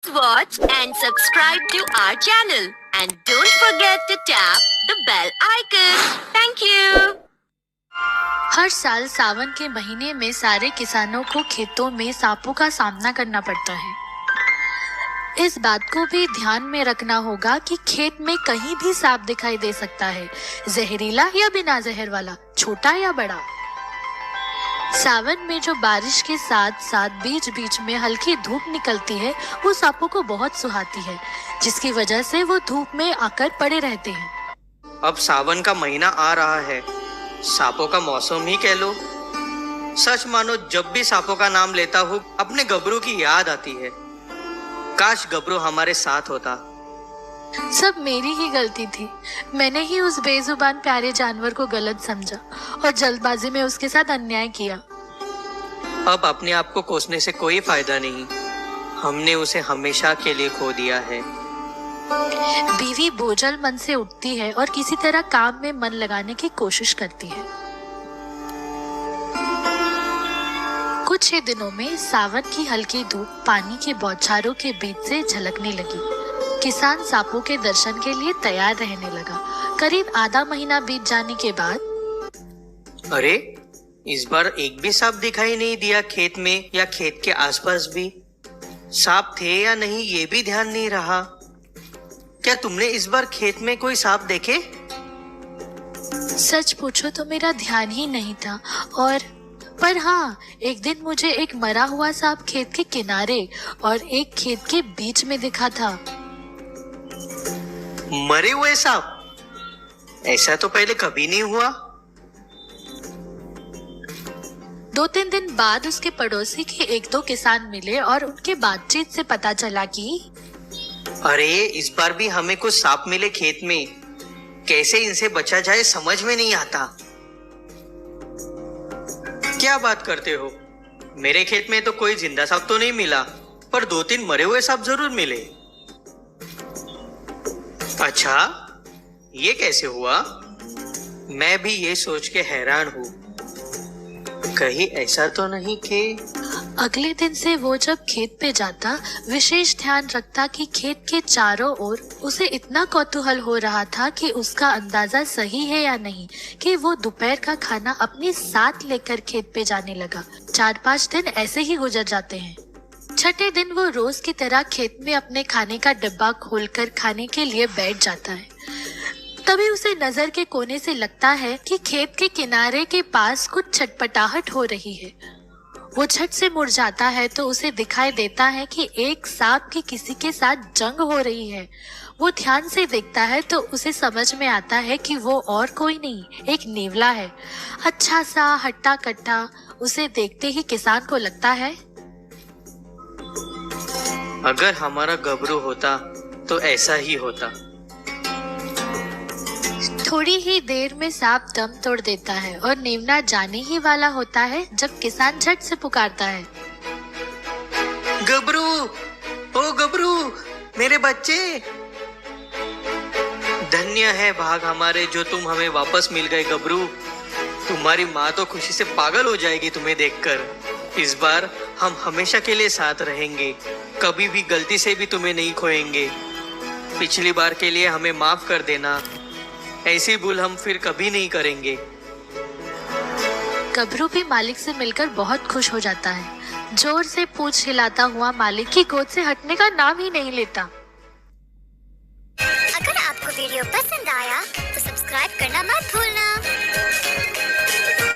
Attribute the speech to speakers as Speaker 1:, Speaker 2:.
Speaker 1: Watch and subscribe to our channel and don't forget to tap the bell icon. Thank you.
Speaker 2: हर साल सावन के महीने में सारे किसानों को खेतों में सांपों का सामना करना पड़ता है। इस बात को भी ध्यान में रखना होगा कि खेत में कहीं भी सांप दिखाई दे सकता है, जहरीला या बिना जहर वाला, छोटा या बड़ा। सावन में जो बारिश के साथ साथ बीच बीच में हल्की धूप निकलती है, वो सांपों को बहुत सुहाती है, जिसकी वजह से वो धूप में आकर पड़े रहते हैं।
Speaker 3: अब सावन का महीना आ रहा है, सांपों का मौसम ही कह लो। सच मानो जब भी सांपों का नाम लेता हूँ अपने गबरू की याद आती है। काश गबरू हमारे साथ होता।
Speaker 2: सब मेरी ही गलती थी। मैंने ही उस बेजुबान प्यारे जानवर को गलत समझा और जल्दबाजी में उसके साथ अन्याय किया।
Speaker 3: अब अपने आप को कोसने से कोई फायदा नहीं, हमने उसे हमेशा के लिए खो दिया है।
Speaker 2: बीवी बोझल मन से उठती है और किसी तरह काम में मन लगाने की कोशिश करती है। कुछ ही दिनों में सावन की हल्की धूप पानी के बौछारों के बीच से झलकने लगी। किसान सांपों के दर्शन के लिए तैयार रहने लगा। करीब आधा महीना बीत जाने के बाद
Speaker 3: अरे, इस बार एक भी सांप दिखाई नहीं दिया खेत में या खेत के आसपास भी। सांप थे या नहीं ये भी ध्यान नहीं रहा। क्या तुमने इस बार खेत में कोई सांप देखे?
Speaker 2: सच पूछो तो मेरा ध्यान ही नहीं था, पर हाँ, एक दिन मुझे एक मरा हुआ सांप खेत के किनारे और एक खेत के बीच में दिखा था।
Speaker 3: मरे हुए सांप? ऐसा तो पहले कभी नहीं हुआ।
Speaker 2: 2-3 दिन बाद उसके पड़ोसी के 1-2 किसान मिले और उनके बातचीत से पता चला कि
Speaker 3: अरे, इस बार भी हमें कुछ सांप मिले खेत में। कैसे इनसे बचा जाए समझ में नहीं आता। क्या बात करते हो? मेरे खेत में तो कोई जिंदा सांप तो नहीं मिला, पर 2-3 मरे हुए सांप जरूर मिले। अच्छा, ये कैसे हुआ? मैं भी ये सोच के हैरान हूँ। कहीं ऐसा तो नहीं कि
Speaker 2: अगले दिन से वो जब खेत पे जाता, विशेष ध्यान रखता कि खेत के चारों ओर उसे इतना कौतूहल हो रहा था कि उसका अंदाजा सही है या नहीं कि वो दोपहर का खाना अपने साथ लेकर खेत पे जाने लगा। 4-5 दिन ऐसे ही गुजर जाते हैं। छठे दिन वो रोज की तरह खेत में अपने खाने का डिब्बा खोलकर खाने के लिए बैठ जाता है। तभी उसे नजर के कोने से लगता है कि खेत के किनारे के पास कुछ छटपटाहट हो रही है। वो झट से मुड़ जाता है तो उसे दिखाई देता है कि एक सांप की किसी के साथ जंग हो रही है। वो ध्यान से देखता है तो उसे समझ में आता है कि वो और कोई नहीं, एक नेवला है, अच्छा सा हट्टा कट्टा। उसे देखते ही किसान को लगता है,
Speaker 3: अगर हमारा गबरू होता तो ऐसा ही होता।
Speaker 2: थोड़ी ही देर में सांप दम तोड़ देता है और नेवला जाने ही वाला होता है जब किसान झट से पुकारता है,
Speaker 3: गबरू, ओ गबरू, मेरे बच्चे। धन्य है भाग हमारे जो तुम हमें वापस मिल गए गबरू। तुम्हारी माँ तो खुशी से पागल हो जाएगी तुम्हें देखकर। इस बार हम हमेशा के लिए साथ रहेंगे, कभी भी गलती से भी तुम्हें नहीं खोएंगे। पिछली बार के लिए हमें माफ कर देना, ऐसी भूल हम फिर कभी नहीं करेंगे।
Speaker 2: गबरू भी मालिक से मिलकर बहुत खुश हो जाता है। जोर से पूंछ हिलाता हुआ मालिक की गोद से हटने का नाम ही नहीं लेता।
Speaker 4: अगर आपको वीडियो पसंद आया तो सब्सक्राइब करना मत भूलना।